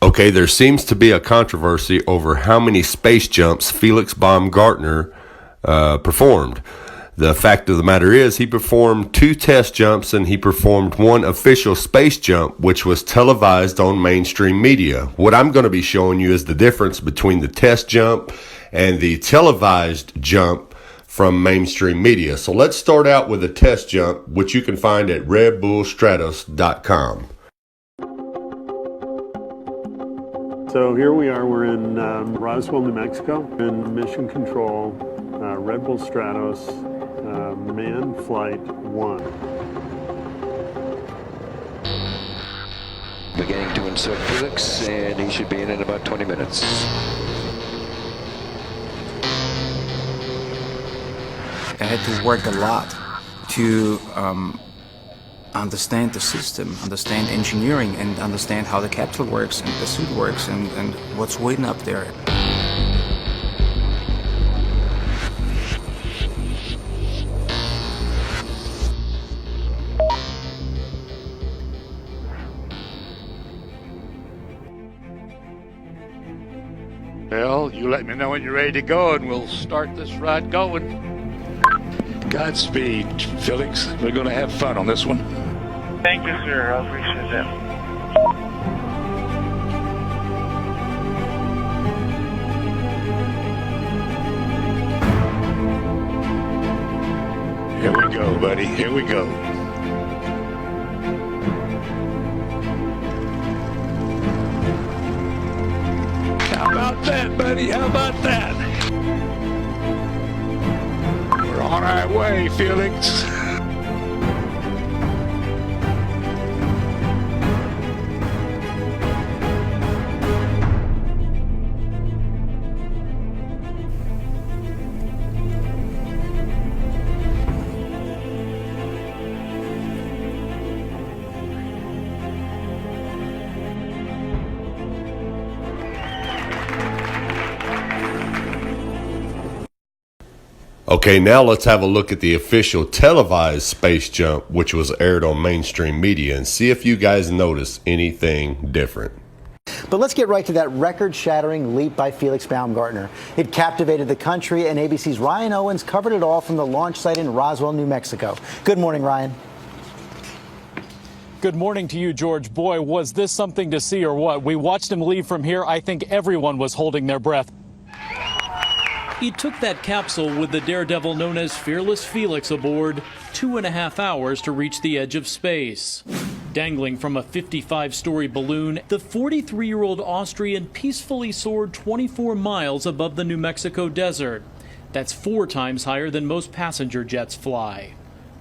Okay, there seems to be a controversy over how many space jumps Felix Baumgartner performed. The fact of the matter is, he performed 2 test jumps and he performed 1 official space jump, which was televised on mainstream media. What I'm going to be showing you is the difference between the test jump and the televised jump from mainstream media. So let's start out with a test jump, which you can find at redbullstratos.com. So here we are, we're in Roswell, New Mexico, in Mission Control, Red Bull Stratos, Manned Flight 1. Beginning to insert Felix, and he should be in about 20 minutes. I had to work a lot to understand the system, understand engineering, and understand how the capsule works and the suit works and what's waiting up there. Well, you let me know when you're ready to go and we'll start this ride going. Godspeed, Felix. We're going to have fun on this one. Thank you, sir. I appreciate that. Here we go, buddy. Here we go. How about that, buddy? How about that? We're on our way, Felix. Okay, now let's have a look at the official televised space jump, which was aired on mainstream media, and see if you guys notice anything different. But let's get right to that record-shattering leap by Felix Baumgartner. It captivated the country, and ABC's Ryan Owens covered it all from the launch site in Roswell, New Mexico. Good morning, Ryan. Good morning to you, George. Boy, was this something to see or what? We watched him leave from here. I think everyone was holding their breath. He took that capsule with the daredevil known as Fearless Felix aboard 2.5 hours to reach the edge of space. Dangling from a 55-story balloon, the 43-year-old Austrian peacefully soared 24 miles above the New Mexico desert. That's 4 times higher than most passenger jets fly.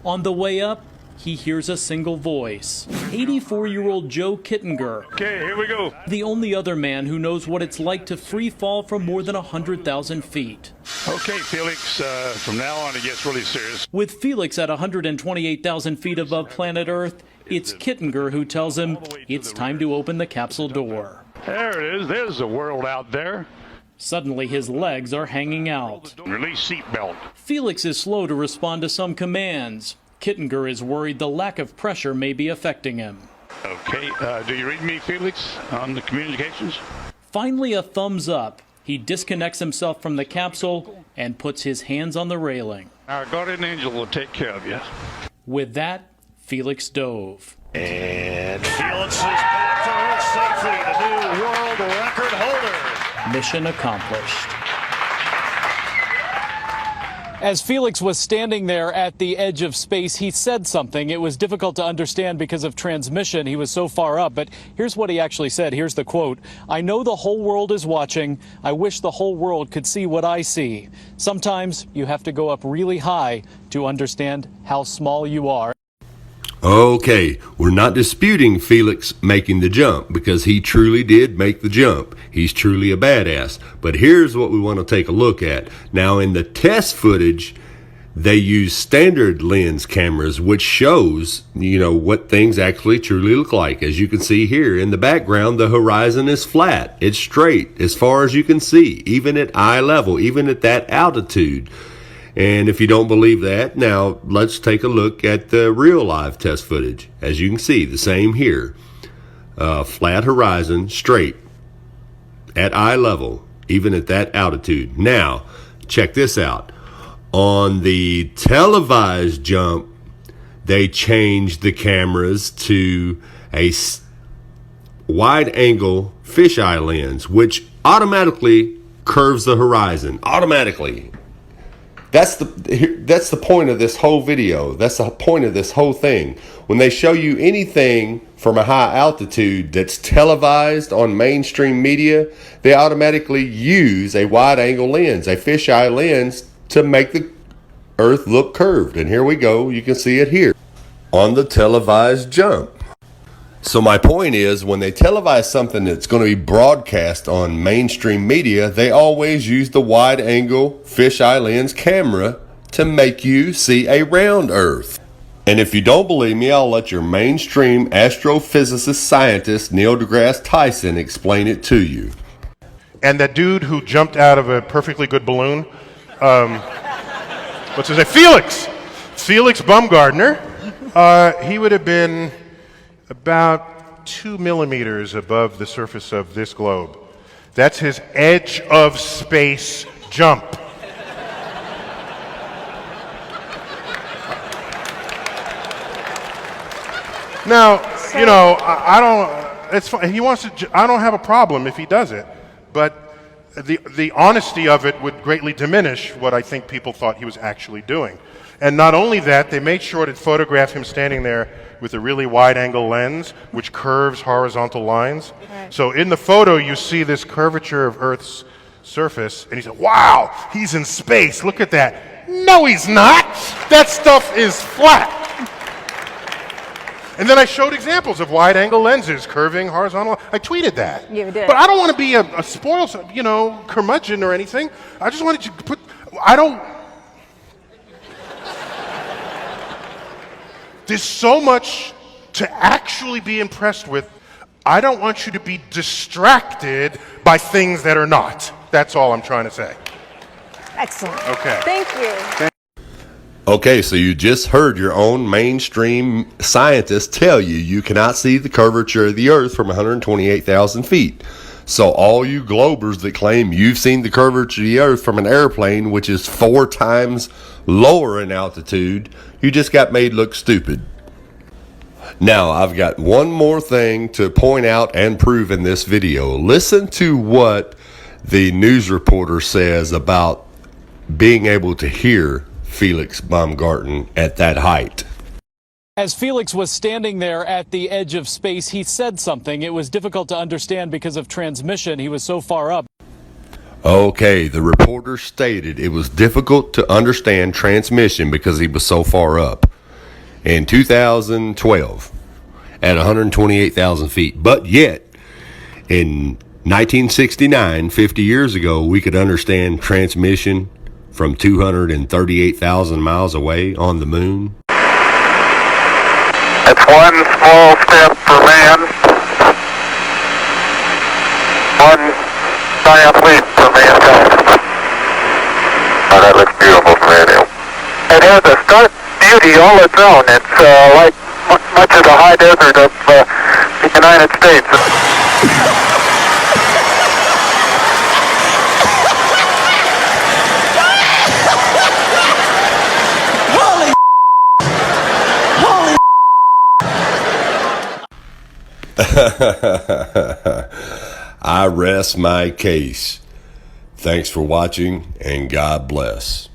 On the way up, he hears a single voice. 84-year-old Joe Kittinger. Okay, here we go. The only other man who knows what it's like to free fall from more than 100,000 feet. Okay, Felix, from now on it gets really serious. With Felix at 128,000 feet above planet Earth, it's Kittinger who tells him it's time to open the capsule door. There it is. There's the world out there. Suddenly his legs are hanging out. Release seatbelt. Felix is slow to respond to some commands. Kittinger is worried the lack of pressure may be affecting him. Okay, do you read me, Felix, on the communications? Finally, a thumbs up. He disconnects himself from the capsule and puts his hands on the railing. Our guardian angel will take care of you. With that, Felix dove. And Felix is back to Earth safely, the new world record holder. Mission accomplished. As Felix was standing there at the edge of space, he said something. It was difficult to understand because of transmission. He was so far up. But here's what he actually said. Here's the quote. "I know the whole world is watching. I wish the whole world could see what I see. Sometimes you have to go up really high to understand how small you are." Okay, we're not disputing Felix making the jump because he truly did make the jump. He's truly a badass. But here's what we want to take a look at. Now, in the test footage, they use standard lens cameras, which shows, what things actually truly look like. As you can see here in the background, the horizon is flat. It's straight as far as you can see, even at eye level, even at that altitude. And if you don't believe that, now let's take a look at the real live test footage. As you can see, the same here. Flat horizon, straight. at eye level, even at that altitude. Now, check this out. On the televised jump, they changed the cameras to a wide angle fisheye lens, which automatically curves the horizon. Automatically. That's the point of this whole video. That's the point of this whole thing. When they show you anything from a high altitude that's televised on mainstream media, they automatically use a wide angle lens, a fisheye lens, to make the Earth look curved. And here we go. You can see it here on the televised jump. So my point is, when they televise something that's going to be broadcast on mainstream media, they always use the wide angle fisheye lens camera to make you see a round Earth. And if you don't believe me, I'll let your mainstream astrophysicist scientist Neil deGrasse Tyson explain it to you. And that dude who jumped out of a perfectly good balloon, what's his name? Felix Baumgartner. He would have been about 2 millimeters above the surface of this globe. That's his edge of space jump. Now, you know, I don't. It's fine. He wants to. I don't have a problem if he does it, but the honesty of it would greatly diminish what I think people thought he was actually doing. And not only that, they made sure to photograph him standing there with a really wide-angle lens, which curves horizontal lines. Right. So in the photo, you see this curvature of Earth's surface, and he said, "Wow, he's in space. Look at that." No, he's not. That stuff is flat. And then I showed examples of wide-angle lenses curving horizontal. I tweeted that. You did. But I don't want to be a spoiled, curmudgeon or anything. I just wanted to put. I don't. There's so much to actually be impressed with. I don't want you to be distracted by things that are not. That's all I'm trying to say. Excellent. Okay. Thank you. Okay, so you just heard your own mainstream scientist tell you cannot see the curvature of the Earth from 128,000 feet. So all you globers that claim you've seen the curvature of the Earth from an airplane, which is 4 times lower in altitude, you just got made look stupid. Now, I've got one more thing to point out and prove in this video. Listen to what the news reporter says about being able to hear Felix Baumgartner at that height. As Felix was standing there at the edge of space, he said something. It was difficult to understand because of transmission. He was so far up. Okay, the reporter stated it was difficult to understand transmission because he was so far up in 2012 at 128,000 feet. But yet, in 1969, 50 years ago, we could understand transmission from 238,000 miles away on the moon. It's one small step for man, one giant leap for mankind. Oh, that looks beautiful from radio. It has a stark beauty all its own. It's like much of the high desert of the United States. I rest my case. Thanks for watching, and God bless.